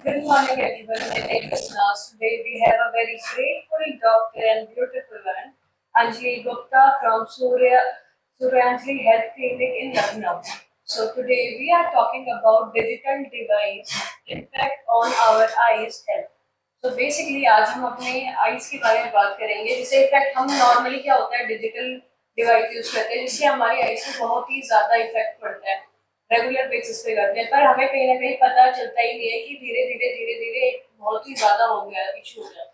Good morning, everyone. My name is Naz. Today we have a very grateful doctor and beautiful one, Anjali Gupta from Suryanjali Health Clinic in Lucknow. So today we are talking about digital device impact on our eyes health. तो basically आज हम अपने eyes के बारे में बात करेंगे, जिससे इफेक्ट हम नॉर्मली क्या होता है डिजिटल डिवाइस यूज करते हैं जिससे हमारी आईज पे बहुत ही ज्यादा इफेक्ट पड़ता है, रेगुलर बेसिस पे करते हैं, पर हमें कहीं ना कहीं पता चलता ही नहीं है कि धीरे धीरे बहुत ही ज्यादा हो गया, इशू हो जाता है।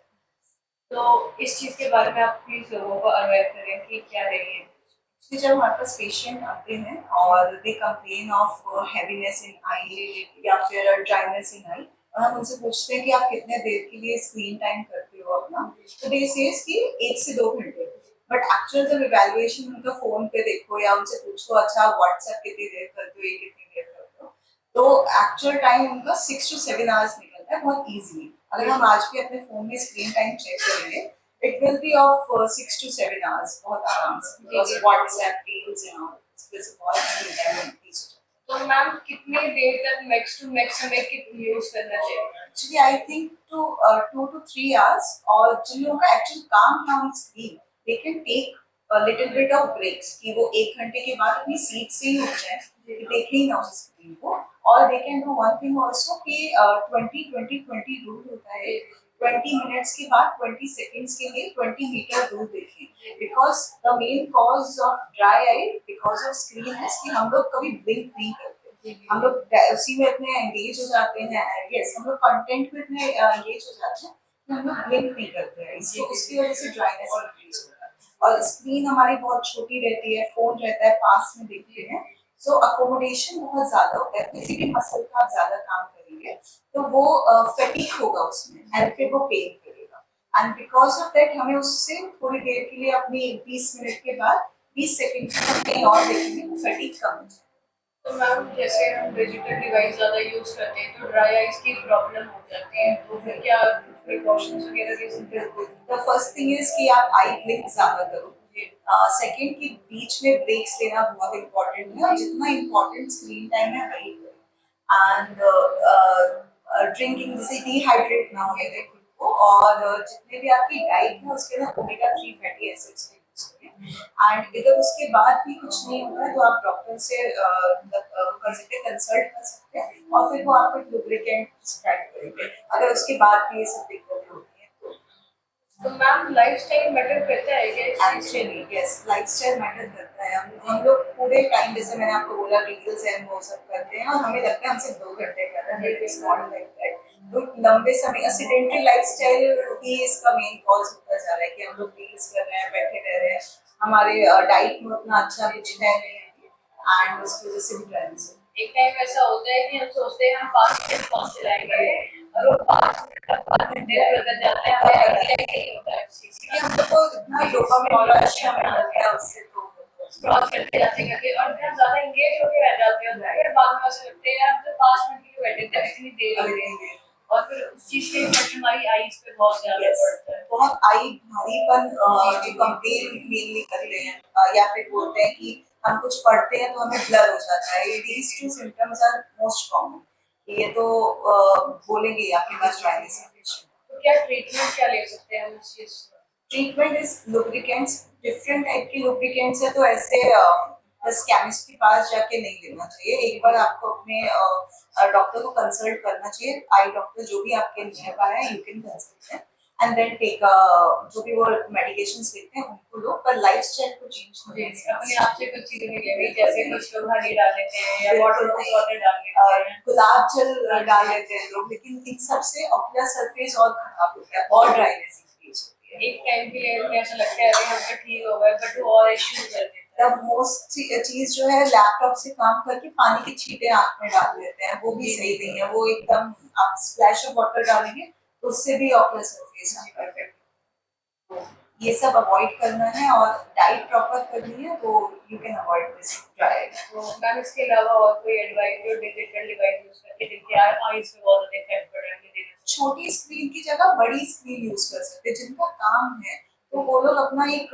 तो इस चीज के बारे में आप प्लीज लोगों को अवेयर करें कि क्या है ये। जब हमारे पास पेशेंट आते हैं और दे कंप्लेन ऑफ हैवीनेस इन आई या फिर ड्राइनेस इन आई, और हम उनसे पूछते हैं कि आप कितने देर के लिए स्क्रीन टाइम करते हो अपना, तो दे सेज कि 1 से 2 घंटे। बट एक्चुअल जब इवैल्यूएशन उनका फोन पे देखो या उनसे पूछो अच्छा व्हाट्सएप कितनी देर करते हो, ये कितनी देर करते हो, तो एक्चुअल टाइम उनका 6 to 7 आवर्स निकलता है बहुत इजीली। अगर हम आज भी अपने फोन में स्क्रीन टाइम चेक करेंगे, it will be of 6 to 7 hours बहुत आराम से, because WhatsApp, Reels and all this बहुत increase हो जाता है। तो मैम कितने देर तक मैक्स टू मैक्स हमें कितनी यूज करना चाहिए? Actually, I think to 2 to 3 hours, और जिन लोगों का एक्चुअल काम है on screen, they can take a little bit of breaks कि वो 1 घंटे के बाद अपनी सीट से ही उठ जाए, कि देखे ही ना उस स्क्रीन को। और they can do one thing also कि 20-20-20 रूल होता है, 20 मिनट्स के बाद 20 सेकेंड्स के लिए 20 मीटर दूर देखें, because the main cause of dry eye because of screen है कि हम लोग कभी ब्लिंक नहीं करते, हम लोग उसी में इतने एंगेज हो जाते हैं। यस, हम लोग कंटेंट में इतने एंगेज हो जाते हैं कि हम लोग ब्लिंक नहीं करते हैं, इसको उसकी वजह से ड्राइनेस इंक्रीज होता है। और स्क्रीन हमारी बहुत छोटी रहती है, फोन रहता है पास में देखते हैं, सो अकोमोडेशन बहुत ज्यादा होता है। किसी भी मसल का आप ज्यादा काम करेंगे तो वो फैटिक होगा उसमें एंड फिर वो पेन करेगा, एंड बिकॉज ऑफ दैट हमें उससे थोड़ी देर के लिए अपनी 20 मिनट के बाद 20 सेकेंड कहीं और देखेंगे तो फैटिक कम हो जाए। तो मैम जैसे हम डिजिटल डिवाइस ज़्यादा यूज़ करते हैं तो ड्राई आइज की प्रॉब्लम हो जाती है, तो फिर क्या प्रिकॉशंस वगैरह ले सकते हैं? द फर्स्ट थिंग इज कि आप आई ब्लिंक ज्यादा करो। सेकंड कि बीच में ब्रेक्स लेना बहुत इंपॉर्टेंट है, और जितना इंपॉर्टेंट स्क्रीन टाइम है वही करें। एंड ड्रिंकिंग, जैसे डिहाइड्रेट ना होने दें खुद को, और जितने भी आपकी डाइट है उसके अंदर ओमेगा 3 फैटी एसिड्स का यूज करें। एंड अगर उसके बाद भी कुछ नहीं होता है तो आप डॉक्टर से कंसल्ट कर सकते हैं, और फिर वो आपको लुब्रिकेंट प्रिस्क्राइब करेंगे अगर उसके बाद भी ये सब दिक्कतें होती हैं। तो मैम लाइफस्टाइल मैटर करता है क्या? एक्चुअली यस, लाइफस्टाइल मैटर करता है। हम लोग पूरे टाइम, जैसे मैंने आपको बोला, रील्स एंड वो सब करते हैं और हमें लगता है हमसे 2 घंटे कर रहे हैं, but it's not like that. तो लंबे समय सेडेंटरी लाइफस्टाइल ही इसका मेन कॉज होता जा रहा है कि हम लोग रील्स कर रहे हैं, बैठे रह रहे हैं, हमारे डाइट में उतना अच्छा कुछ है नहीं, एंड उसकी वजह से भी ड्राइनेस। एक टाइम ऐसा होता है कि हम सोचते हैं हम 5 मिनट फोन चलाएंगे और वो 5 घंटे बदल जाते हैं, हमें आइडिया ही नहीं होता है उस चीज का। हम लोग को इतना डोपामिन और अच्छा मिलता है उससे, तो स्क्रॉल करते जाते और फिर ज्यादा एंगेज होके रह जाते हैं, फिर बाद में ऐसा लगता है यार हम तो 5 मिनट के लिए बैठे थे, इतनी देर हो गई, और फिर उस चीज का इफेक्ट हमारी आईज पे बहुत ज्यादा पड़ता है। बहुत आई भारीपन जो कंप्लेन मेनली करते हैं, या फिर बोलते हैं कि हम कुछ पढ़ते हैं तो हमें ब्लर हो जाता है। These two symptoms are most common. ये तो बोलेंगे आपके पास ड्राइनेस है। तो क्या ट्रीटमेंट क्या ले सकते हैं हम इस चीज? Treatment is lubricants, different type के लुब्रिकेंट्स है, तो ऐसे बस केमिस्ट के पास जाके नहीं लेना चाहिए। एक बार आपको अपने डॉक्टर को कंसल्ट करना चाहिए, आई डॉक्टर जो भी आपके नियर बाय है, you can consult them and then take जो भी वो मेडिकेशंस देते हैं उनको लो, पर लाइफस्टाइल को चेंज करें। अपने आप से कुछ चीजें नहीं लेनी, जैसे कुछ लोग हनी डाल लेते हैं या वाटर डाल लेते हैं, गुलाब जल डाल लेते हैं लोग, लेकिन इन सब से ऑक्यूलर सरफेस और खराब होता है और ड्राइनेस इंक्रीज होती है। एक टाइम के लिए हमें ऐसा लगता है अरे हम तो ठीक हो गए, बट वो और इश्यू कर देता है। तब मोस्ट चीज जो है लैपटॉप से काम करके पानी की छींटे आंख में डाल देते हैं, वो भी सही नहीं है। वो एकदम आप स्प्लैश ऑफ वाटर डालेंगे तो उससे भी ऑक्यूलर सरफेस परफेक्ट। ये सब अवॉइड करना है और डाइट प्रॉपर करनी है, तो you can avoid this dry. तो मैम इसके अलावा और कोई एडवाइस जो डिजिटल डिवाइस यूज करके जिनके आईज पे बहुत ज्यादा इफेक्ट पड़ रहा है? छोटी स्क्रीन की जगह बड़ी स्क्रीन यूज कर सकते हैं। जिनका काम है तो वो लोग अपना एक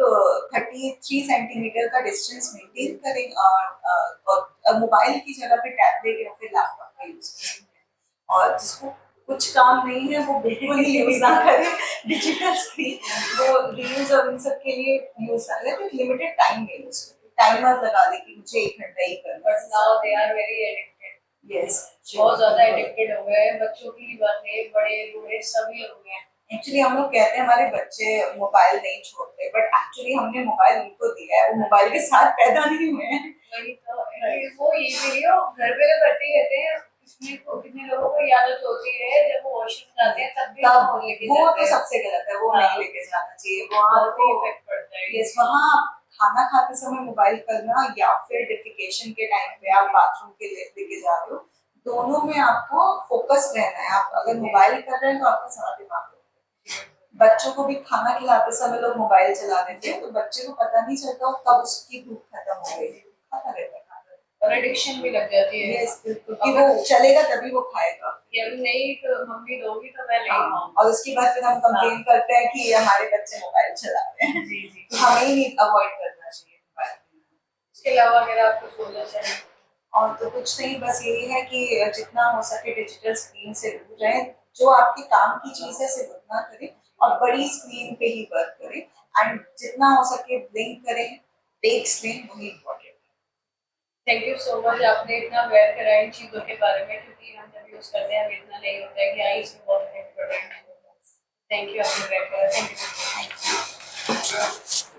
33 सेंटीमीटर का डिस्टेंस मेंटेन करें, और मोबाइल की जगह पे टैबलेट या फिर लैपटॉप का यूज कर सकते हैं। और जिसको कुछ काम नहीं है वो बिल्कुल ही यूज ना करें डिजिटल स्क्रीन, वो रील्स और इन सब के लिए यूज ना करें, तो लिमिटेड टाइम में यूज करें, टाइमर लगा दे कि मुझे 1 घंटा ही करना but now they are very addicted. Yes बहुत ज्यादा एडिक्टेड हो गए हैं, बच्चों की बात नहीं, बड़े बूढ़े सभी हो गए हैं। एक्चुअली हम लोग कहते हैं हमारे बच्चे मोबाइल नहीं छोड़ते, बट एक्चुअली हमने मोबाइल उनको दिया है, वो मोबाइल के साथ पैदा नहीं हुए हैं। वही तो वो ये वीडियो घर पे तो करते ही रहते हैं। कितने लोगों को ये आदत होती है जब वो वॉशरूम जाते हैं तब भी तब फोन लेके वो जाते तो हैं। सबसे गलत है, वो हाँ। नहीं लेके जाना चाहिए वहाँ बहुत ही तो। इफेक्ट पड़ता है। यस, वहाँ खाना खाते समय मोबाइल करना या फिर डिफिकेशन के टाइम पे आप बाथरूम के लेके जा रहे हो, दोनों में आपको फोकस रहना है। आप अगर मोबाइल कर रहे हैं तो आपका सारा दिमाग, बच्चों को भी खाना खिलाते समय लोग मोबाइल चला देते हैं, तो बच्चे को पता नहीं चलता कब उसकी भूख खत्म हो गई, खाता रहता है और एडिक्शन भी लग जाती है। यस बिल्कुल, कि वो चलेगा तभी वो खाएगा, कि अभी नहीं तो मम्मी दोगी तो मैं नहीं हाँ, खाऊंगा। और उसके बाद फिर हम कंप्लेन करते हैं कि हमारे बच्चे मोबाइल चला रहे हैं। जी जी। तो हमें ही अवॉइड करना चाहिए मोबाइल। इसके अलावा अगर आप कुछ बोलना चाहें? और तो कुछ नहीं, बस यही है कि जितना हो सके डिजिटल स्क्रीन से दूर रहें, जो आपके काम की चीज है सिर्फ उतना करें, और बड़ी स्क्रीन पे ही वर्क करें, एंड जितना हो सके ब्लिंक करें, टेक्स लें, वही इम्पोर्टेंट है। थैंक यू सो मच, आपने इतना अवेयर कराया इन चीज़ों के बारे में, क्योंकि हम जब यूज़ करते हैं हमें इतना नहीं होता है कि आई इसमें बहुत इफेक्ट पड़ रहा है। थैंक यू, आपने अवेयर करा। Thank you.